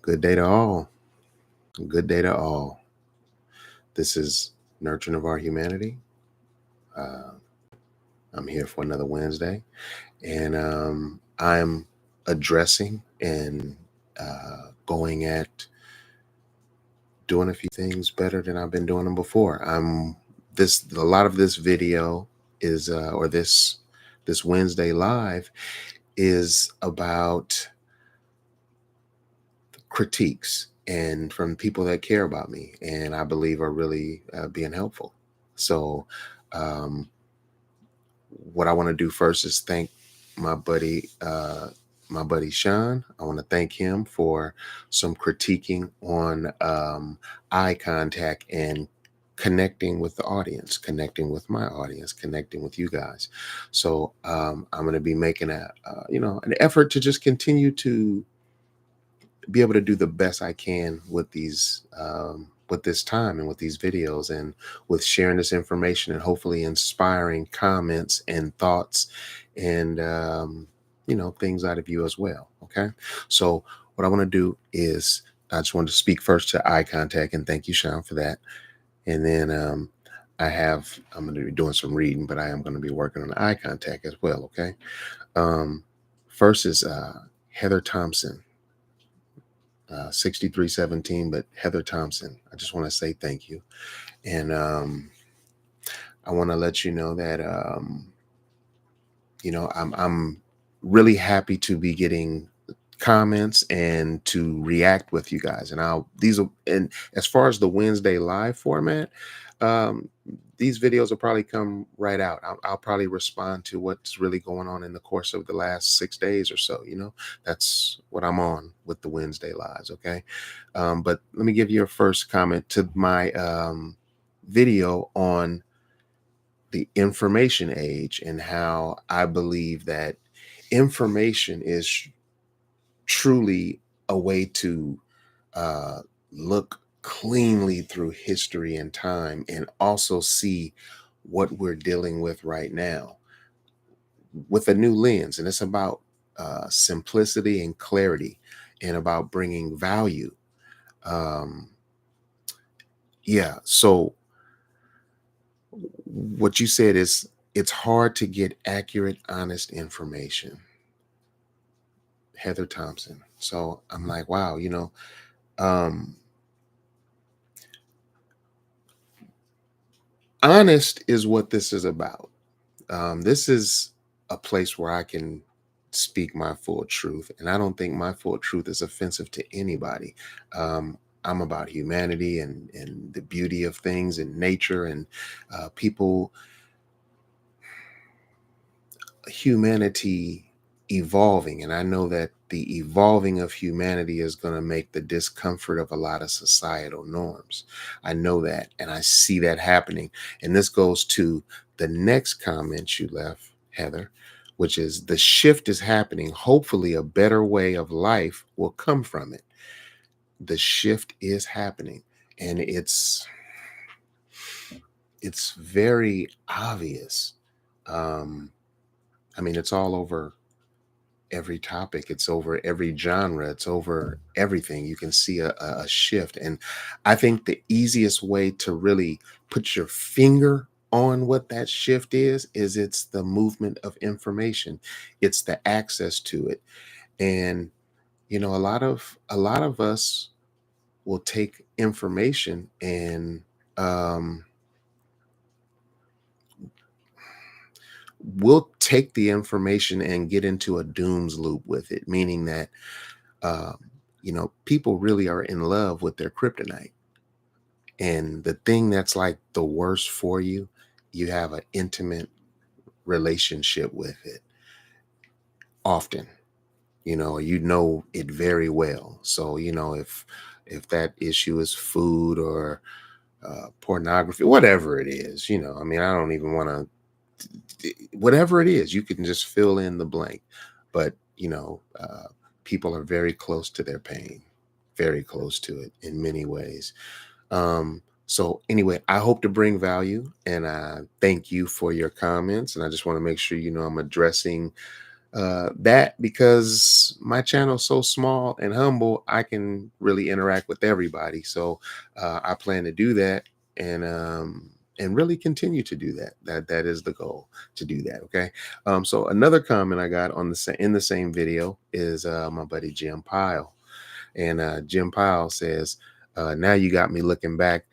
Good day to all. Good day to all. This is Nurturing of Our Humanity. Uh, I'm here for another Wednesday, and I'm addressing and going at doing a few things better than I've been doing them before. A lot of this video is or this Wednesday live is about critiques and from people that care about me and I believe are really being helpful. So, um, what I want to do first is thank my buddy, my buddy Sean. I want to thank him for some critiquing on eye contact and connecting with the audience, connecting with my audience, connecting with you guys. So I'm going to be making an effort to just continue to be able to do the best I can with these with this time and with these videos and with sharing this information and hopefully inspiring comments and thoughts and things out of you as well. Okay. So what I want to do is I just wanted to speak first to eye contact and thank you, Sean, for that. And then I'm going to be doing some reading, but I am going to be working on eye contact as well. Okay. Um, First is Heather Thompson. 6317, but Heather Thompson, I just want to say thank you. And I want to let you know that I'm really happy to be getting comments and to react with you guys. And as far as the Wednesday live format, um, these videos will probably come right out. I'll probably respond to what's really going on in the course of the last 6 days or so. That's what I'm on with the Wednesday lives. Okay. But let me give you a first comment to my video on the information age and how I believe that information is truly a way to look cleanly through history and time and also see what we're dealing with right now with a new lens. And it's about simplicity and clarity and about bringing value. Um, yeah. So what you said is it's hard to get accurate, honest information. Heather Thompson. So I'm like, wow, um, honest is what this is about. This is a place where I can speak my full truth, and I don't think my full truth is offensive to anybody. I'm about humanity and the beauty of things and nature and people, humanity evolving. And I know that the evolving of humanity is going to make the discomfort of a lot of societal norms. I know that, and I see that happening. And this goes to the next comment you left, Heather, which is the shift is happening. Hopefully, a better way of life will come from it. The shift is happening, and it's very obvious. Um, I mean, it's all over every topic, it's over every genre, it's over everything. You can see a shift, and I think the easiest way to really put your finger on what that shift is it's the movement of information, it's the access to it. And a lot of us will take information and um we'll take the information and get into a dooms loop with it, meaning that people really are in love with their kryptonite. And the thing that's like the worst for you, you have an intimate relationship with it often, it very well. So, if that issue is food or pornography, whatever it is, I mean, I don't even want to, whatever it is, you can just fill in the blank. But, people are very close to their pain, very close to it in many ways. So anyway, I hope to bring value and I thank you for your comments. And I just want to make sure, I'm addressing That because my channel's so small and humble, I can really interact with everybody. So I plan to do that and really continue to do that. That is the goal, to do that. Okay. So another comment I got on in the same video is my buddy Jim Pyle. And Jim Powell says, now you got me looking back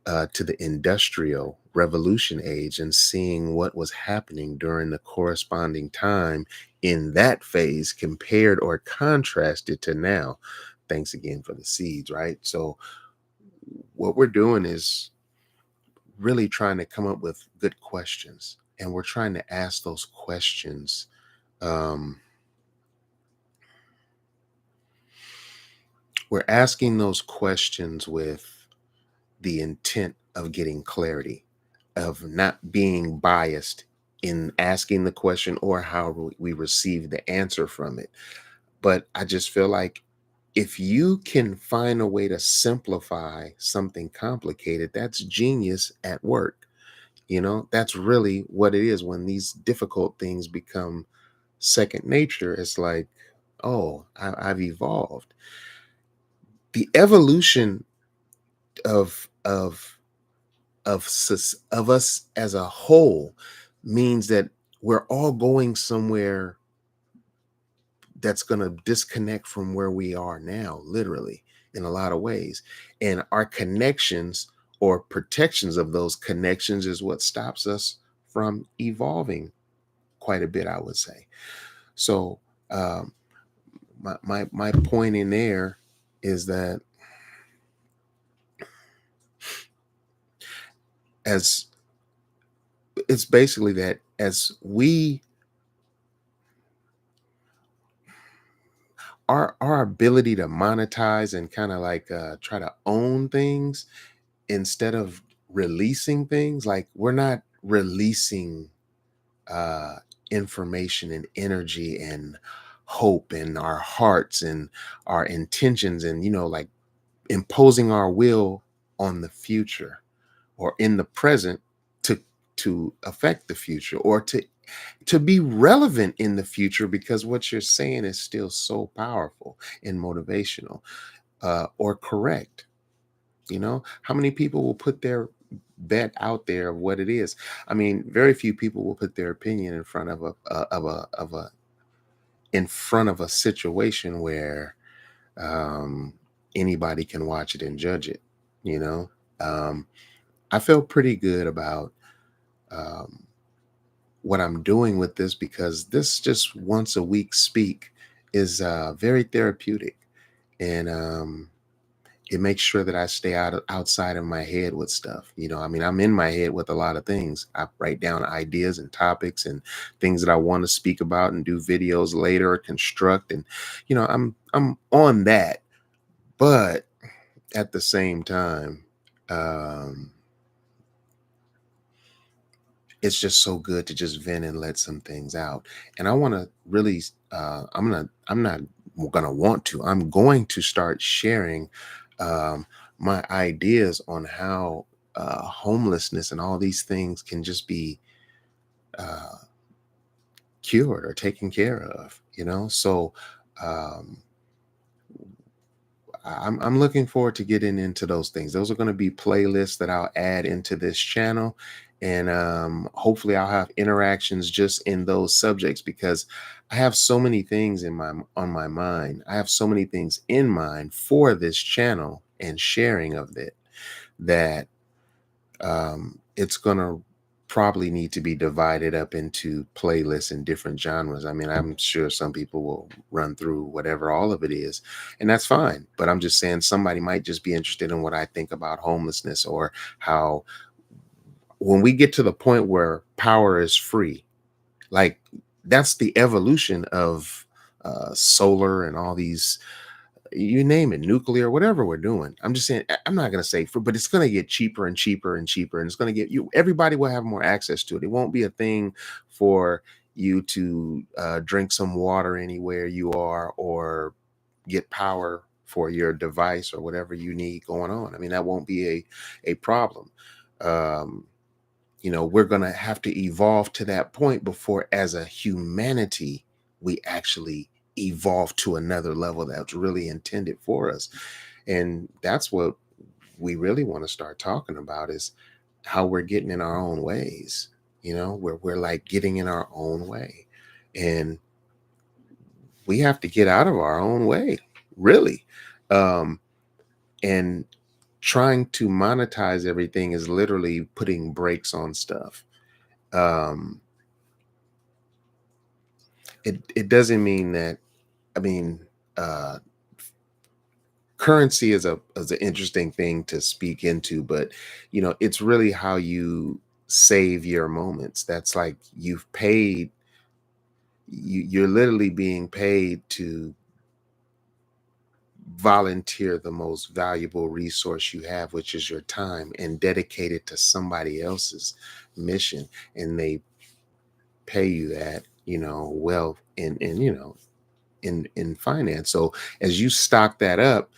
to the industrial revolution age and seeing what was happening during the corresponding time in that phase compared or contrasted to now. Thanks again for the seeds, right? So, what we're doing is really trying to come up with good questions, and we're trying to ask those questions. Um, we're asking those questions with the intent of getting clarity, of not being biased in asking the question or how we receive the answer from it. But I just feel like if you can find a way to simplify something complicated, that's genius at work. That's really what it is when these difficult things become second nature. It's like, oh, I've evolved. The evolution of us as a whole means that we're all going somewhere that's going to disconnect from where we are now, literally, in a lot of ways. And our connections or protections of those connections is what stops us from evolving quite a bit, I would say. So um my point in there is that as it's basically that as we our ability to monetize and kind of like try to own things instead of releasing things, like we're not releasing uh information and energy and hope and our hearts and our intentions, and like imposing our will on the future or in the present to affect the future or to be relevant in the future, because what you're saying is still so powerful and motivational, or correct. How many people will put their bet out there of what it is? I mean, very few people will put their opinion in front of a in front of a situation where um, anybody can watch it and judge it. You know, um, I feel pretty good about um, what I'm doing with this, because this just once a week speak is very therapeutic, and it makes sure that I stay outside of my head with stuff. I mean, I'm in my head with a lot of things. I write down ideas and topics and things that I want to speak about and do videos later or construct, and I'm on that, but at the same time, um, it's just so good to just vent and let some things out. And I want to really, I'm not gonna want to. I'm going to start sharing um, my ideas on how homelessness and all these things can just be uh, cured or taken care of. So. Um, I'm looking forward to getting into those things. Those are going to be playlists that I'll add into this channel, and hopefully I'll have interactions just in those subjects, because I have so many things on my mind. I have so many things in mind for this channel and sharing of it, that it's gonna probably need to be divided up into playlists in different genres. I mean, I'm sure some people will run through whatever all of it is, and that's fine. But I'm just saying somebody might just be interested in what I think about homelessness, or how when we get to the point where power is free, like that's the evolution of solar and all these, you name it, nuclear, whatever we're doing. I'm just saying, I'm not going to say for, but it's going to get cheaper and cheaper and cheaper. And it's going to get everybody will have more access to it. It won't be a thing for you to drink some water anywhere you are, or get power for your device or whatever you need going on. I mean, that won't be a problem. Um, we're going to have to evolve to that point before, as a humanity, we actually evolve to another level that's really intended for us. And that's what we really want to start talking about, is how we're getting in our own ways, where we're like getting in our own way. And we have to get out of our own way, really. Um, and trying to monetize everything is literally putting brakes on stuff. Um, it doesn't mean that, I mean, uh, currency is an interesting thing to speak into, but it's really how you save your moments. That's like you're literally being paid to volunteer the most valuable resource you have, which is your time, and dedicate it to somebody else's mission. And they pay you that, well, in finance. So as you stock that up,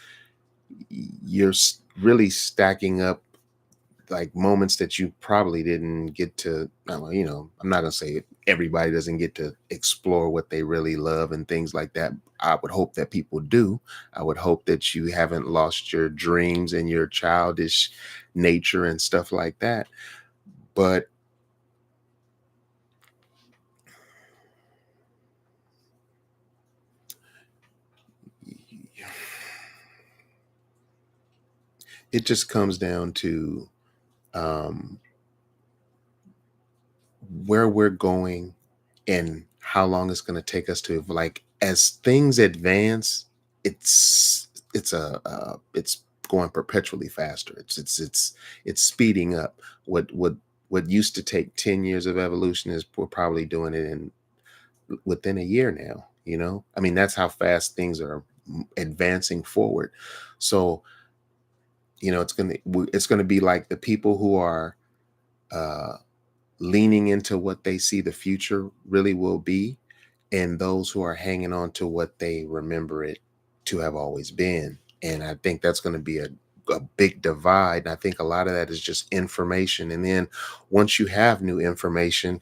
you're really stacking up like moments that you probably didn't get to. I'm not gonna say everybody doesn't get to explore what they really love and things like that. I would hope that people do. I would hope that you haven't lost your dreams and your childish nature and stuff like that. But it just comes down to um where we're going and how long it's going to take us to, like, as things advance. It's going perpetually faster. It's speeding up. What used to take 10 years of evolution is we're probably doing it in within a year now. I mean, that's how fast things are advancing forward. So it's going to be like the people who are uh leaning into what they see the future really will be, and those who are hanging on to what they remember it to have always been. And I think that's going to be a big divide. And I think a lot of that is just information. And then once you have new information,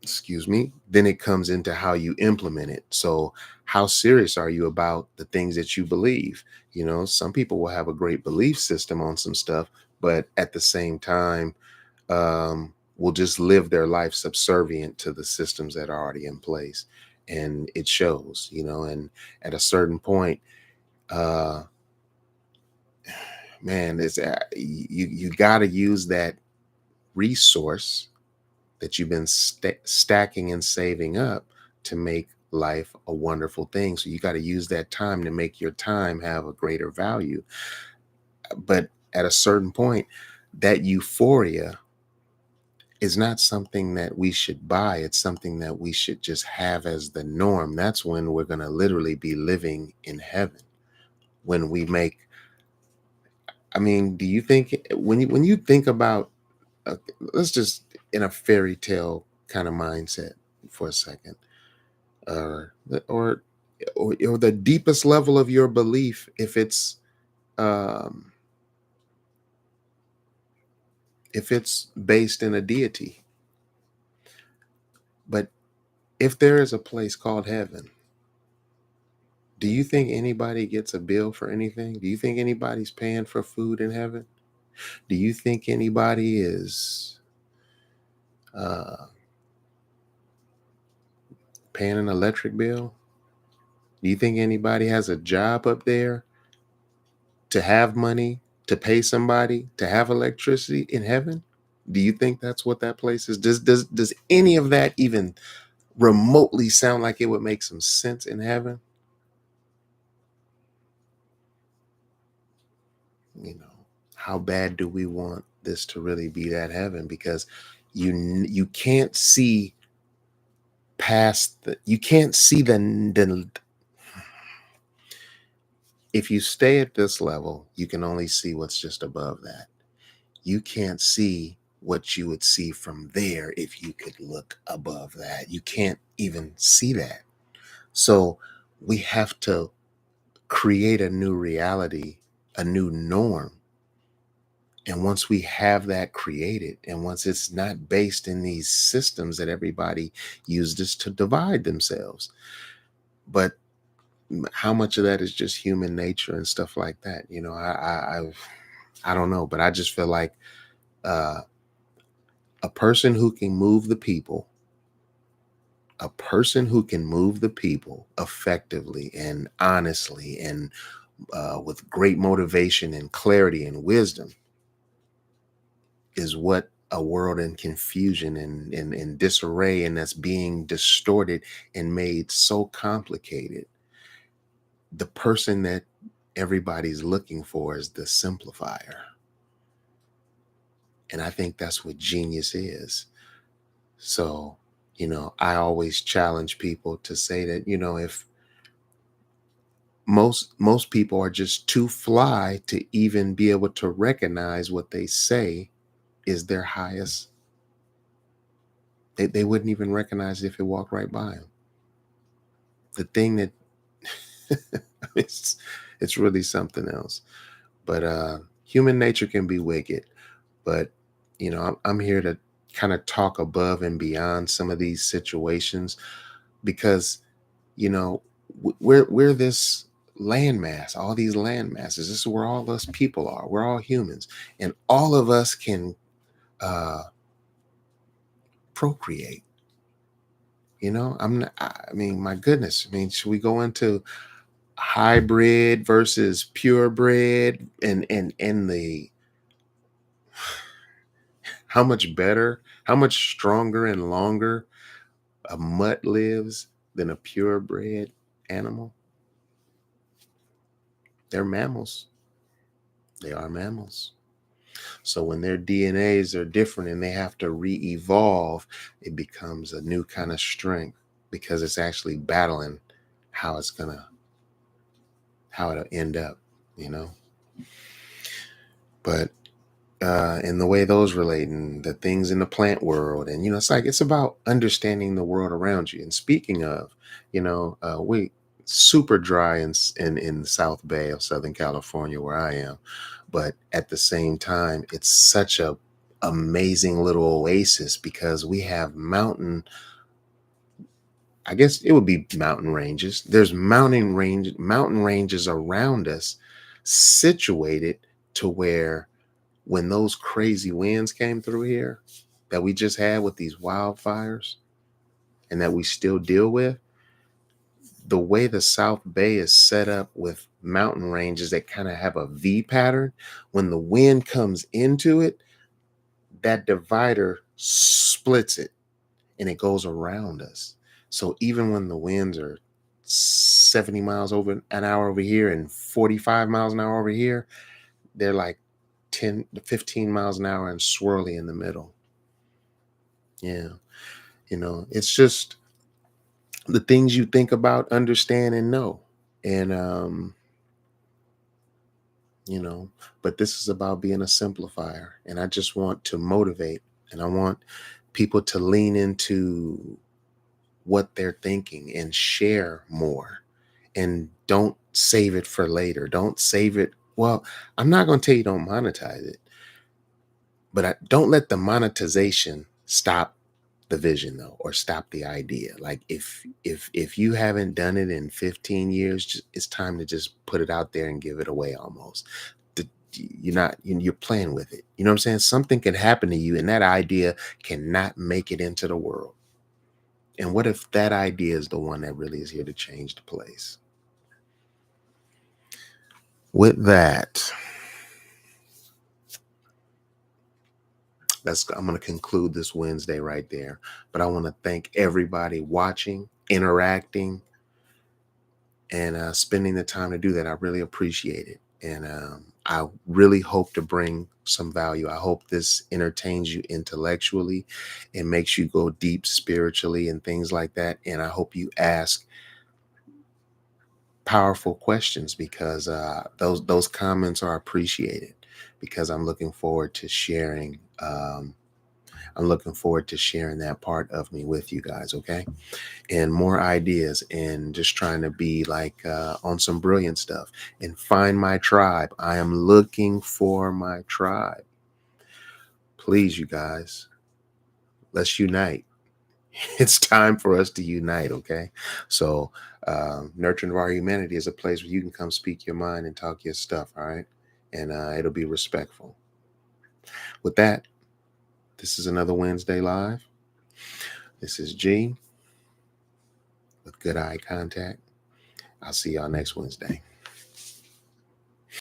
excuse me, then it comes into how you implement it. So how serious are you about the things that you believe? Some people will have a great belief system on some stuff, but at the same time, will just live their life subservient to the systems that are already in place. And it shows, and at a certain point, uh, man, you got to use that resource that you've been stacking and saving up to make life a wonderful thing. So you got to use that time to make your time have a greater value. But at a certain point, that euphoria is not something that we should buy. It's something that we should just have as the norm. That's when we're going to literally be living in heaven. When we make, I mean, do you think when you think about, let's just in a fairy tale kind of mindset for a second, or or or the deepest level of your belief, um, if it's based in a deity, but if there is a place called heaven, do you think anybody gets a bill for anything? Do you think anybody's paying for food in heaven? Do you think anybody is uh, paying an electric bill? Do you think anybody has a job up there to have money, to pay somebody, to have electricity in heaven? Do you think that's what that place is? Does any of that even remotely sound like it would make some sense in heaven? You know, how bad do we want this to really be that heaven? Because you can't see past you can't see the if you stay at this level, you can only see what's just above that. You can't see what you would see from there if you could look above that. You can't even see that. So we have to create a new reality, a new norm, And once we have that created, and once it's not based in these systems that everybody uses to divide themselves, but how much of that is just human nature and stuff like that? I don't know, but I just feel like uh, a person who can move the people, a person who can move the people effectively and honestly and with great motivation and clarity and wisdom is what a world in confusion and disarray, and that's being distorted and made so complicated. The person that everybody's looking for is the simplifier. And I think that's what genius is. So, I always challenge people to say that, if most people are just too fly to even be able to recognize what they say is their highest, they wouldn't even recognize it if it walked right by them. The thing that it's it's really something else. But human nature can be wicked. But I'm here to kind of talk above and beyond some of these situations because you know we're this landmass, all these land masses. This is where all us people are. We're all humans, and all of us can uh procreate. I'm not, I mean, my goodness, I mean, should we go into hybrid versus purebred and the how much better, how much stronger and longer a mutt lives than a purebred animal? They're mammals. They are mammals. So when their DNAs are different and they have to re-evolve, it becomes a new kind of strength because it's actually battling how it's gonna how it'll end up, you know. But and the way those relate and the things in the plant world, and it's about understanding the world around you. And speaking of, we super dry in the South Bay of Southern California where I am, but at the same time it's such a amazing little oasis because we have I guess it would be mountain ranges. There's mountain ranges around us, situated to where when those crazy winds came through here that we just had with these wildfires and that we still deal with, the way the South Bay is set up with mountain ranges that kind of have a V pattern, when the wind comes into it, that divider splits it and it goes around us. So even when the winds are 70 miles over an hour over here and 45 miles an hour over here, they're like 10 to 15 miles an hour and swirly in the middle. Yeah. It's just the things you think about, understand, and know. And, you know, but this is about being a simplifier. And I just want to motivate and I want people to lean into what they're thinking and share more and don't save it for later. Don't save it. Well, I'm not going to tell you don't monetize it, but don't let the monetization stop the vision though, or stop the idea. Like if you haven't done it in 15 years, it's time to just put it out there and give it away almost. You're not, you're playing with it. You know what I'm saying? Something can happen to you and that idea cannot make it into the world. And what if that idea is the one that really is here to change the place? With that, I'm going to conclude this Wednesday right there. But I want to thank everybody watching, interacting, and spending the time to do that. I really appreciate it. And I really hope to bring some value. I hope this entertains you intellectually and makes you go deep spiritually and things like that. And I hope you ask powerful questions because those comments are appreciated because I'm looking forward to sharing. I'm looking forward to sharing that part of me with you guys. Okay. And more ideas and just trying to be like on some brilliant stuff and find my tribe. I am looking for my tribe. please, you guys, let's unite. It's time for us to unite, okay? So, Nurturing of Our Humanity is a place where you can come speak your mind and talk your stuff, all right? And it'll be respectful. With that, this is another Wednesday Live. This is G with good eye contact. I'll see y'all next Wednesday.